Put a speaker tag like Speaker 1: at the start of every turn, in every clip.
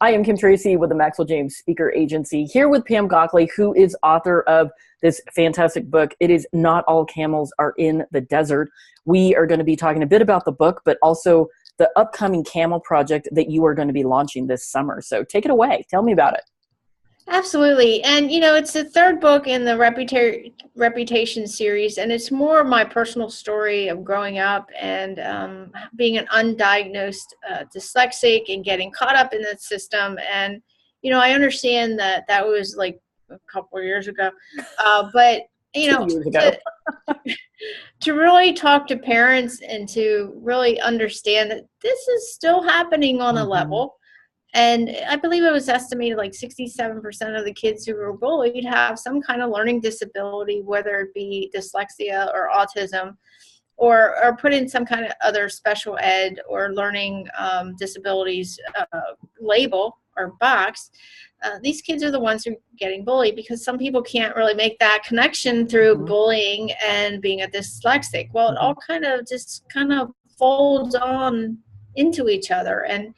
Speaker 1: I am Kim Tracy with the Maxwell James Speaker Agency, here with Pam Gockley, who is author of this fantastic book, It Is Not All Camels Are in the Desert. We are going to be talking a bit about the book, but also the upcoming Camel Project that you are going to be launching this summer. So take it away. Tell me about it.
Speaker 2: Absolutely. And, it's the third book in the Reputation series, and it's more my personal story of growing up and being an undiagnosed dyslexic and getting caught up in the system. And, I understand that that was like a couple of years ago, but,
Speaker 1: 2 years ago.
Speaker 2: to really talk to parents and to really understand that this is still happening on a level. And I believe it was estimated like 67% of the kids who were bullied have some kind of learning disability, whether it be dyslexia or autism, or put in some kind of other special ed or learning disabilities label or box. These kids are the ones who are getting bullied because some people can't really make that connection through bullying and being a dyslexic. Well, it all kind of folds on into each other. And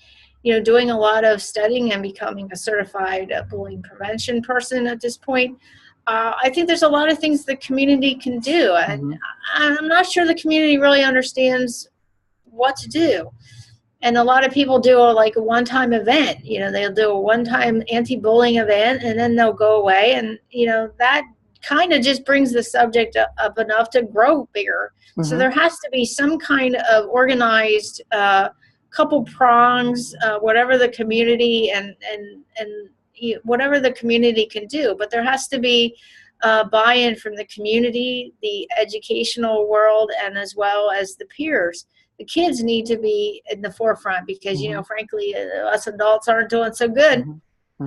Speaker 2: doing a lot of studying and becoming a certified bullying prevention person at this point, I think there's a lot of things the community can do. And I'm not sure the community really understands what to do. And a lot of people do a one-time event. They'll do a one-time anti-bullying event and then they'll go away. And, that kind of just brings the subject up enough to grow bigger. So there has to be some kind of organized couple prongs, whatever the community and whatever the community can do, but there has to be buy-in from the community, the educational world, and as well as the peers. The kids need to be in the forefront because frankly, us adults aren't doing so good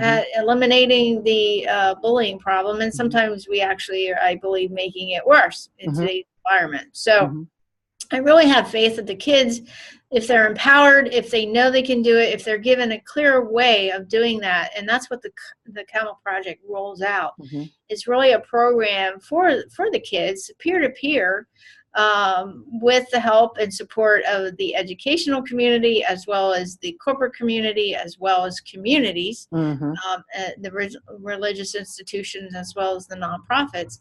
Speaker 2: at eliminating the bullying problem, and sometimes we actually are, I believe, making it worse in today's environment. So I really have faith that the kids, if they're empowered, if they know they can do it, if they're given a clear way of doing that, and that's what the Camel Project rolls out. It's really a program for the kids, peer-to-peer, with the help and support of the educational community, as well as the corporate community, as well as communities, the religious institutions, as well as the nonprofits.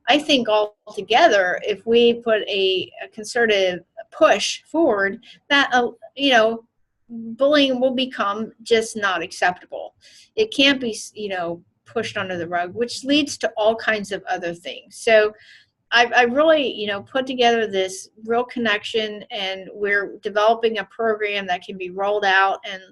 Speaker 2: I think all together, if we put a concerted push forward, that bullying will become just not acceptable. It can't be pushed under the rug, which leads to all kinds of other things. So I really put together this real connection, and we're developing a program that can be rolled out, and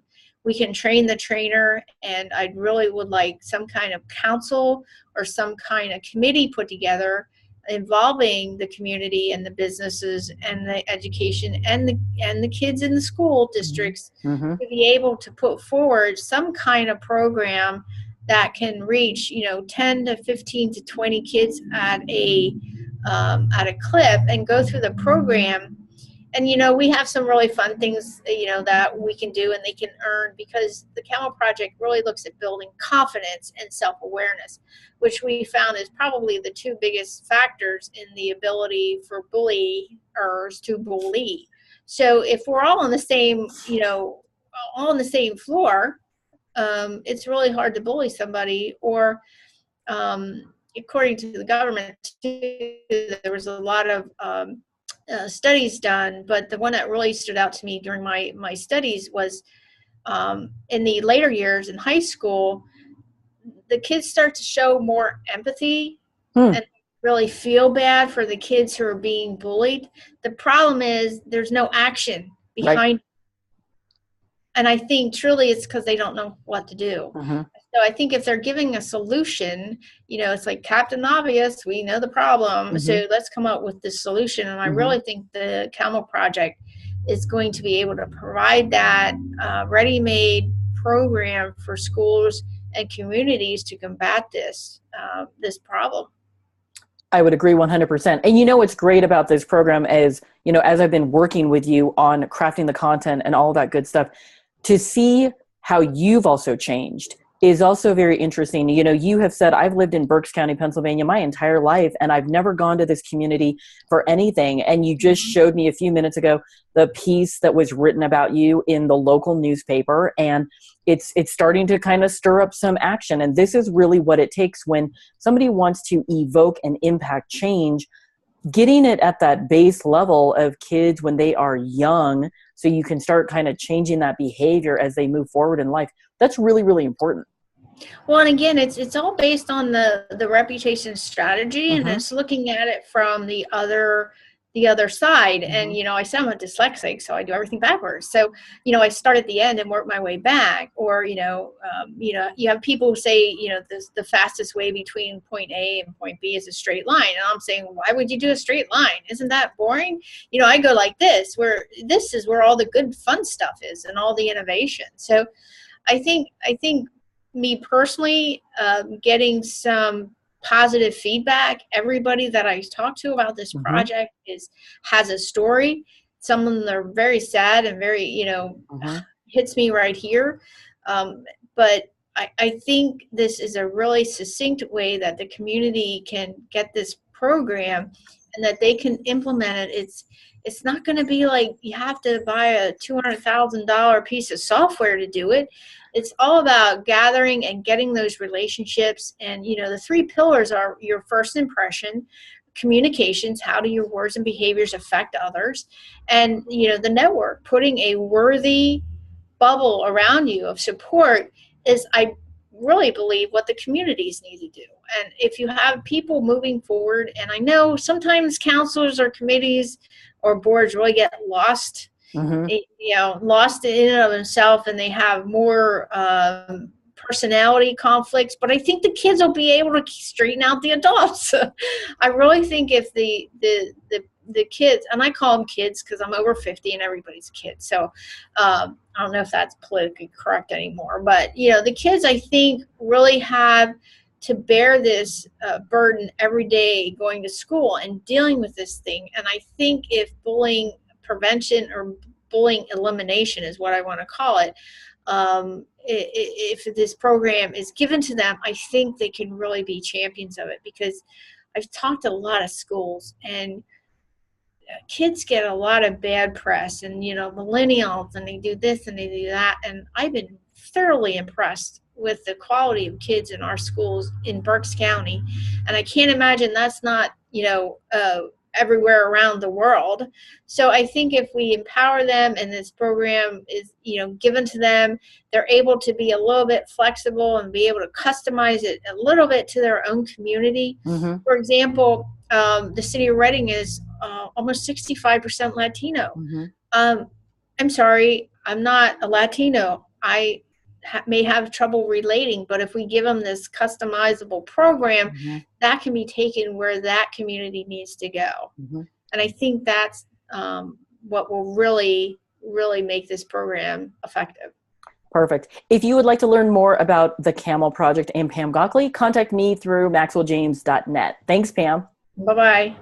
Speaker 2: we can train the trainer, and I really would like some kind of council or some kind of committee put together involving the community and the businesses and the education and the kids in the school districts to be able to put forward some kind of program that can reach 10 to 15 to 20 kids at a clip and go through the program. And, we have some really fun things, that we can do and they can earn, because the Camel Project really looks at building confidence and self-awareness, which we found is probably the two biggest factors in the ability for bulliers to bully. So if we're all on the same, all on the same floor, it's really hard to bully somebody. Or according to the government, too, there was a lot of studies done, but the one that really stood out to me during my studies was in the later years in high school, the kids start to show more empathy and really feel bad for the kids who are being bullied. The problem is there's no action behind it. And I think truly it's because they don't know what to do. So I think if they're giving a solution, it's like Captain Obvious, we know the problem, so let's come up with this solution. And I really think the Camel Project is going to be able to provide that ready-made program for schools and communities to combat this problem.
Speaker 1: I would agree 100%. And what's great about this program is, as I've been working with you on crafting the content and all that good stuff, to see how you've also changed is also very interesting. You know, you have said, I've lived in Berks County, Pennsylvania my entire life, and I've never gone to this community for anything. And you just showed me a few minutes ago the piece that was written about you in the local newspaper, and it's starting to kind of stir up some action. And this is really what it takes when somebody wants to evoke and impact change, getting it at that base level of kids when they are young, so you can start kind of changing that behavior as they move forward in life. That's really, really important.
Speaker 2: Well, and again, it's all based on the reputation strategy, and
Speaker 1: Mm-hmm.
Speaker 2: it's looking at it from the other side.
Speaker 1: Mm-hmm.
Speaker 2: And I say I'm a dyslexic, so I do everything backwards. So I start at the end and work my way back. Or you have people who say the fastest way between point A and point B is a straight line, and I'm saying, why would you do a straight line? Isn't that boring? I go like this, where this is where all the good fun stuff is and all the innovation. So I think me personally, getting some positive feedback. Everybody that I talk to about this
Speaker 1: Mm-hmm.
Speaker 2: project has a story. Some of them are very sad and very,
Speaker 1: Mm-hmm.
Speaker 2: hits me right here. But I think this is a really succinct way that the community can get this program and that they can implement it. It's not going to be like you have to buy a $200,000 piece of software to do it. It's all about gathering and getting those relationships. And, the three pillars are your first impression, communications, how do your words and behaviors affect others, and, the network, putting a worthy bubble around you of support is, I really believe, what the communities need to do. And if you have people moving forward, and I know sometimes counselors or committees or boards really get lost,
Speaker 1: Mm-hmm.
Speaker 2: lost in and of themselves, and they have more personality conflicts. But I think the kids will be able to straighten out the adults. I really think if the kids, and I call them kids because I'm over 50 and everybody's a kid. So I don't know if that's politically correct anymore. But, the kids, I think, really have to bear this burden every day going to school and dealing with this thing. And I think if bullying prevention or bullying elimination is what I want to call it, if this program is given to them, I think they can really be champions of it, because I've talked to a lot of schools, and kids get a lot of bad press, and millennials, and they do this and they do that, and I've been thoroughly impressed with the quality of kids in our schools in Berks County, and I can't imagine that's not everywhere around the world. So I think if we empower them and this program is given to them, they're able to be a little bit flexible and be able to customize it a little bit to their own community.
Speaker 1: Mm-hmm.
Speaker 2: For example, the city of Reading is almost 65% Latino.
Speaker 1: Mm-hmm.
Speaker 2: I'm sorry, I'm not a Latino. I may have trouble relating, but if we give them this customizable program,
Speaker 1: Mm-hmm.
Speaker 2: that can be taken where that community needs to go.
Speaker 1: Mm-hmm.
Speaker 2: And I think that's what will really, really make this program effective.
Speaker 1: Perfect. If you would like to learn more about the Camel Project and Pam Gockley, contact me through maxwelljames.net. Thanks, Pam.
Speaker 2: Bye-bye.